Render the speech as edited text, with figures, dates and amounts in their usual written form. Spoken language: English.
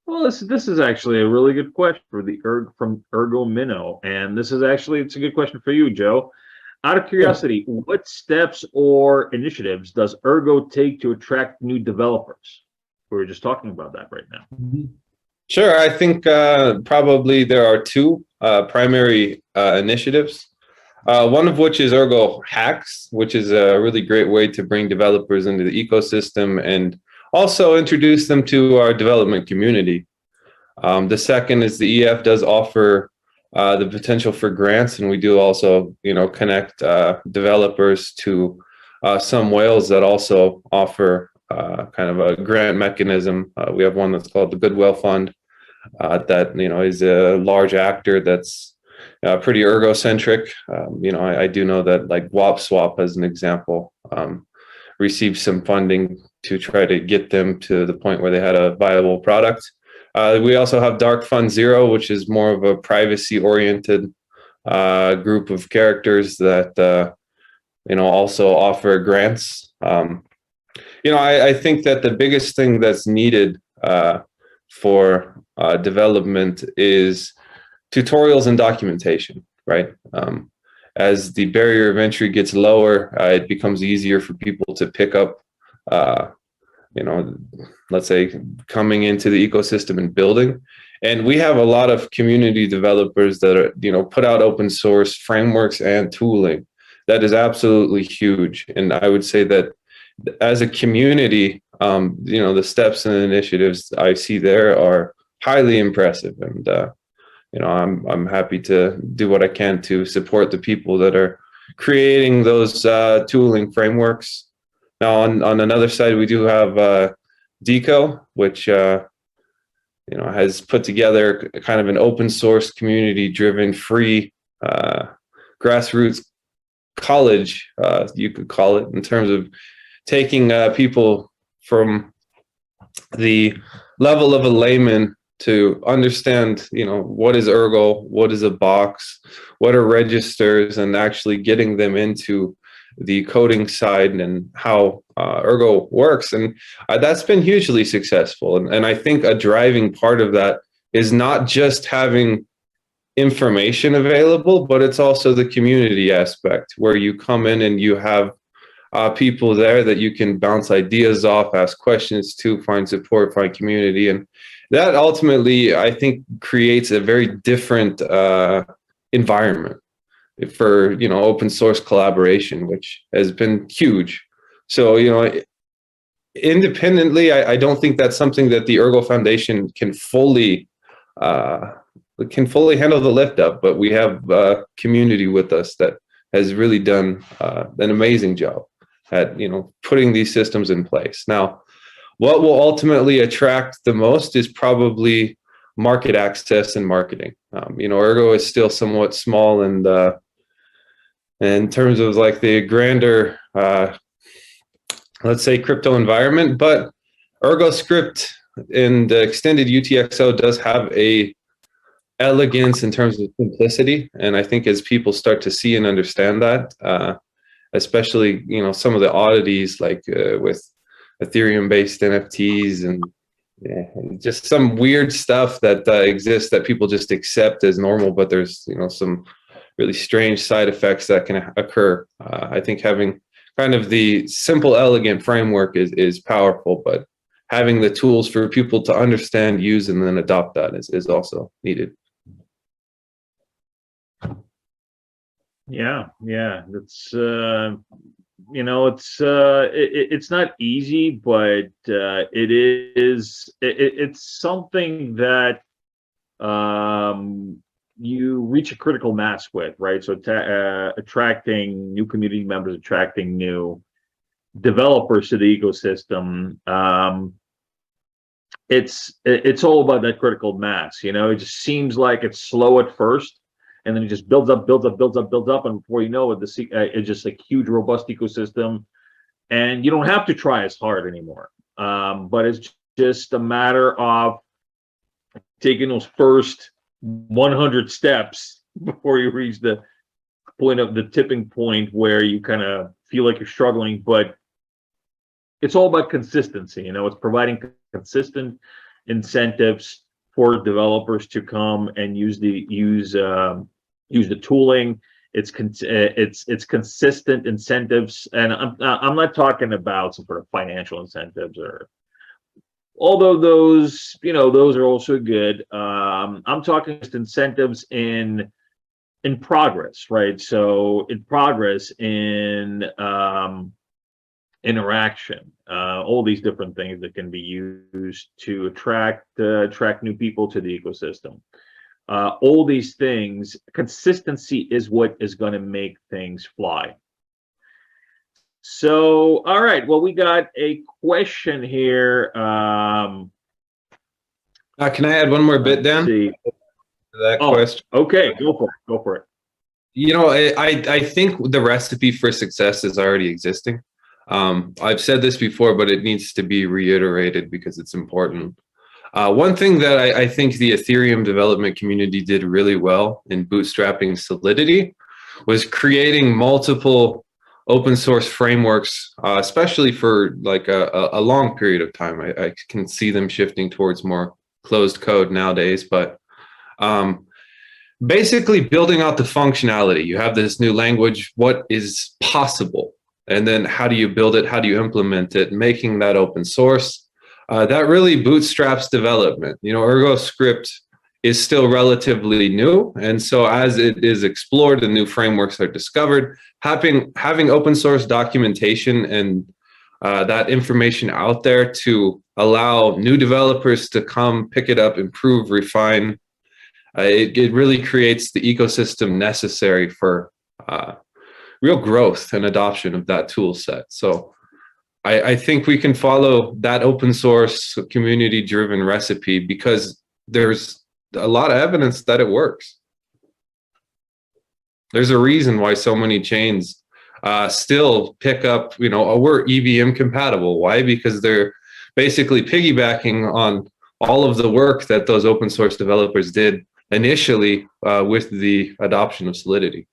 Well, this is actually a really good question for the from Ergo Minnow, and this is actually it's a good question for you, Joe. Out of Sure. curiosity, what steps or initiatives does Ergo take to attract new developers? We were just talking about that right now. Mhm. Sure. I think probably there are two primary initiatives. One of which is Ergo Hacks, which is a really great way to bring developers into the ecosystem and also introduce them to our development community. The second is the EF does offer the potential for grants, and we do also, connect developers to some whales that also offer kind of a grant mechanism. We have one that's called the Goodwill Fund, that is a large actor that's pretty ergocentric. I do know that like WAP Swap, as an example, received some funding to try to get them to the point where they had a viable product. We also have Dark Fund Zero, which is more of a privacy-oriented group of characters that also offer grants. I think that the biggest thing that's needed for development is tutorials and documentation, right? As the barrier of entry gets lower, it becomes easier for people to pick up, let's say, coming into the ecosystem and building. And we have a lot of community developers that are, put out open source frameworks and tooling. That is absolutely huge. And I would say that as a community, the steps and initiatives I see there are highly impressive. And, I'm happy to do what I can to support the people that are creating those tooling frameworks. Now, on another side, we do have Deco, which has put together kind of an open source, community-driven, free grassroots college, you could call it, in terms of taking people from the level of a layman to understand, what is Ergo, what is a box, what are registers, and actually getting them into the coding side and how Ergo works. And that's been hugely successful. And I think a driving part of that is not just having information available, but it's also the community aspect where you come in and you have people there that you can bounce ideas off, ask questions to, find support, find community. And that ultimately, I think, creates a very different environment for open source collaboration, which has been huge. So independently, I don't think that's something that the Ergo Foundation can fully handle the lift up, but we have a community with us that has really done an amazing job at putting these systems in place. Now, what will ultimately attract the most is probably market access and marketing. Ergo is still somewhat small, and in terms of like the grander, let's say, crypto environment, but Ergo Script and the extended UTXO does have a elegance in terms of simplicity, and I think as people start to see and understand that, especially some of the oddities like with Ethereum-based NFTs and just some weird stuff that exists that people just accept as normal, but there's some really strange side effects that can occur. I think having kind of the simple, elegant framework is powerful, but having the tools for people to understand, use, and then adopt that is also needed. Yeah, that's it's not easy, but it's something that you reach a critical mass with, right? So attracting new community members, attracting new developers to the ecosystem. It's all about that critical mass. It just seems like it's slow at first, and then it just builds up, and before you know it, it's just a huge, robust ecosystem, and you don't have to try as hard anymore. But it's just a matter of taking those first 100 steps before you reach the point of the tipping point where you kind of feel like you're struggling. But it's all about consistency. It's providing consistent incentives for developers to come and use the tooling. It's consistent incentives, and I'm not talking about some sort of financial incentives, or although those are also good. I'm talking just incentives in progress, right? So in progress, in interaction, all these different things that can be used to attract new people to the ecosystem. All these things, consistency is what is going to make things fly. So, all right. Well, we got a question here. Can I add one more bit, Dan? See. To that question. Okay, go for it. Go for it. You know, I think the recipe for success is already existing. I've said this before, but it needs to be reiterated because it's important. One thing that I think the Ethereum development community did really well in bootstrapping Solidity was creating multiple open source frameworks, especially for like a long period of time. I can see them shifting towards more closed code nowadays, but basically building out the functionality. You have this new language, what is possible? And then how do you build it? How do you implement it? Making that open source. That really bootstraps development. You know, Ergo script is still relatively new. And so as it is explored and new frameworks are discovered, having open source documentation and that information out there to allow new developers to come pick it up, improve, refine, it really creates the ecosystem necessary for real growth and adoption of that tool set. So I think we can follow that open source community driven recipe because there's a lot of evidence that it works. There's a reason why so many chains still pick up, you know, we're EVM compatible. Why? Because they're basically piggybacking on all of the work that those open source developers did initially with the adoption of Solidity.